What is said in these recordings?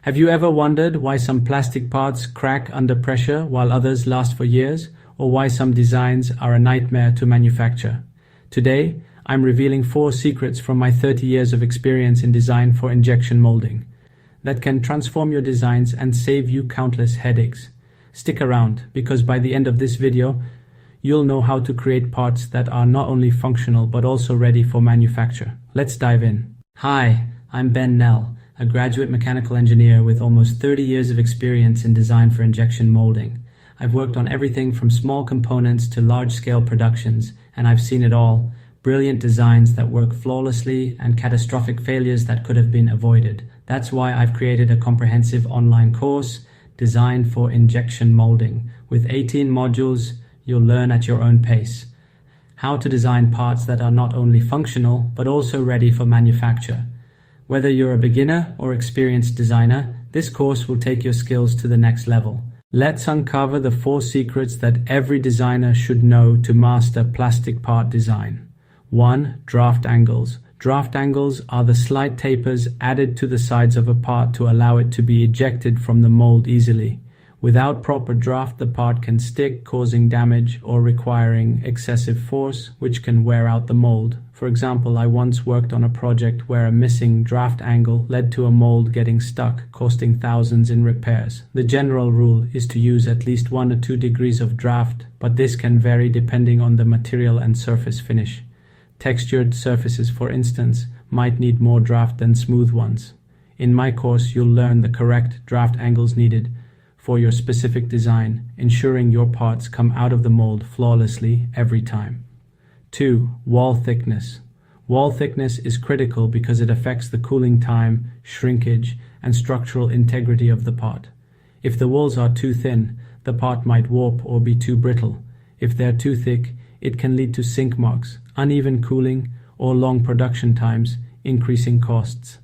Have you ever wondered why some plastic parts crack under pressure while others last for years, or why some designs are a nightmare to manufacture? Today, I'm revealing 4 secrets from my 30 years of experience in design for injection molding that can transform your designs and save you countless headaches. Stick around, because by the end of this video, you'll know how to create parts that are not only functional but also ready for manufacture. Let's dive in. Hi, I'm Ben Nell, a graduate mechanical engineer with almost 30 years of experience in design for injection molding. I've worked on everything from small components to large-scale productions, and I've seen it all. Brilliant designs that work flawlessly and catastrophic failures that could have been avoided. That's why I've created a comprehensive online course designed for injection molding. With 18 modules, you'll learn at your own pace how to design parts that are not only functional but also ready for manufacture. Whether you're a beginner or experienced designer, this course will take your skills to the next level. Let's uncover the 4 secrets that every designer should know to master plastic part design. 1. Draft angles. Draft angles are the slight tapers added to the sides of a part to allow it to be ejected from the mold easily. Without proper draft, the part can stick, causing damage or requiring excessive force, which can wear out the mold. For example, I once worked on a project where a missing draft angle led to a mold getting stuck, costing thousands in repairs. The general rule is to use at least 1 or 2 degrees of draft, but this can vary depending on the material and surface finish. Textured surfaces, for instance, might need more draft than smooth ones. In my course, you'll learn the correct draft angles needed for your specific design, ensuring your parts come out of the mold flawlessly every time. 2. Wall thickness. Wall thickness is critical because it affects the cooling time, shrinkage, and structural integrity of the part. If the walls are too thin, the part might warp or be too brittle. If they're too thick, it can lead to sink marks, uneven cooling, or long production times, increasing costs.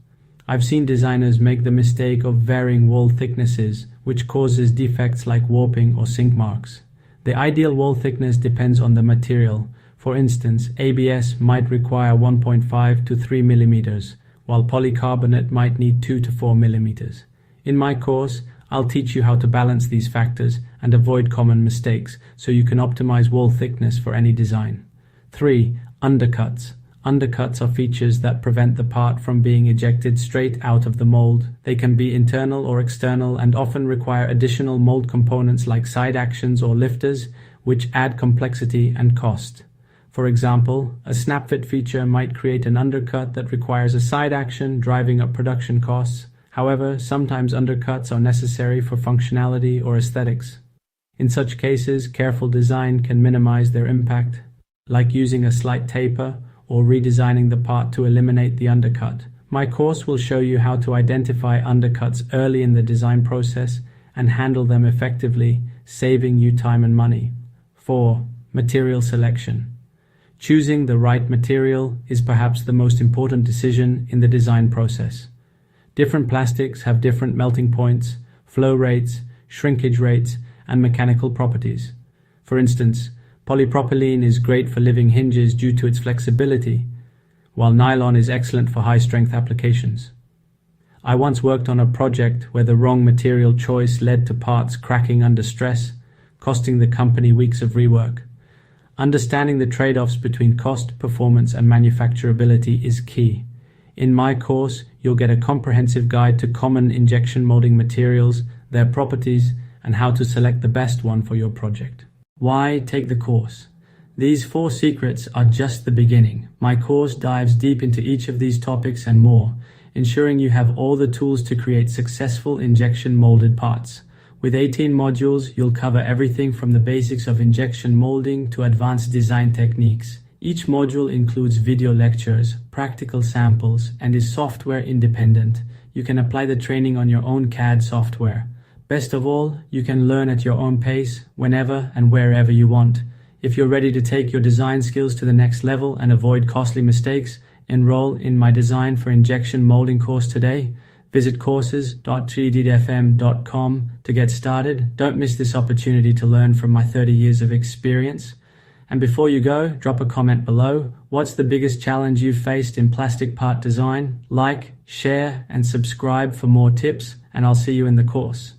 I've seen designers make the mistake of varying wall thicknesses, which causes defects like warping or sink marks. The ideal wall thickness depends on the material. For instance, ABS might require 1.5 to 3 millimeters, while polycarbonate might need 2 to 4 millimeters. In my course, I'll teach you how to balance these factors and avoid common mistakes so you can optimize wall thickness for any design. 3. Undercuts. Undercuts are features that prevent the part from being ejected straight out of the mold. They can be internal or external and often require additional mold components like side actions or lifters, which add complexity and cost. For example, a snap fit feature might create an undercut that requires a side action, driving up production costs. However, sometimes undercuts are necessary for functionality or aesthetics. In such cases, careful design can minimize their impact, like using a slight taper or redesigning the part to eliminate the undercut. My course will show you how to identify undercuts early in the design process and handle them effectively, saving you time and money. 4. Material selection. Choosing the right material is perhaps the most important decision in the design process. Different plastics have different melting points, flow rates, shrinkage rates, and mechanical properties. For instance, polypropylene is great for living hinges due to its flexibility, while nylon is excellent for high-strength applications. I once worked on a project where the wrong material choice led to parts cracking under stress, costing the company weeks of rework. Understanding the trade-offs between cost, performance, and manufacturability is key. In my course, you'll get a comprehensive guide to common injection molding materials, their properties, and how to select the best one for your project. Why take the course? These 4 secrets are just the beginning. My course dives deep into each of these topics and more, ensuring you have all the tools to create successful injection molded parts. With 18 modules, you'll cover everything from the basics of injection molding to advanced design techniques. Each module includes video lectures, practical samples, and is software independent. You can apply the training on your own CAD software. Best of all, you can learn at your own pace, whenever and wherever you want. If you're ready to take your design skills to the next level and avoid costly mistakes, enroll in my Design for Injection Molding course today. Visit courses.3ddfm.com to get started. Don't miss this opportunity to learn from my 30 years of experience. And before you go, drop a comment below. What's the biggest challenge you've faced in plastic part design? Like, share, and subscribe for more tips and I'll see you in the course.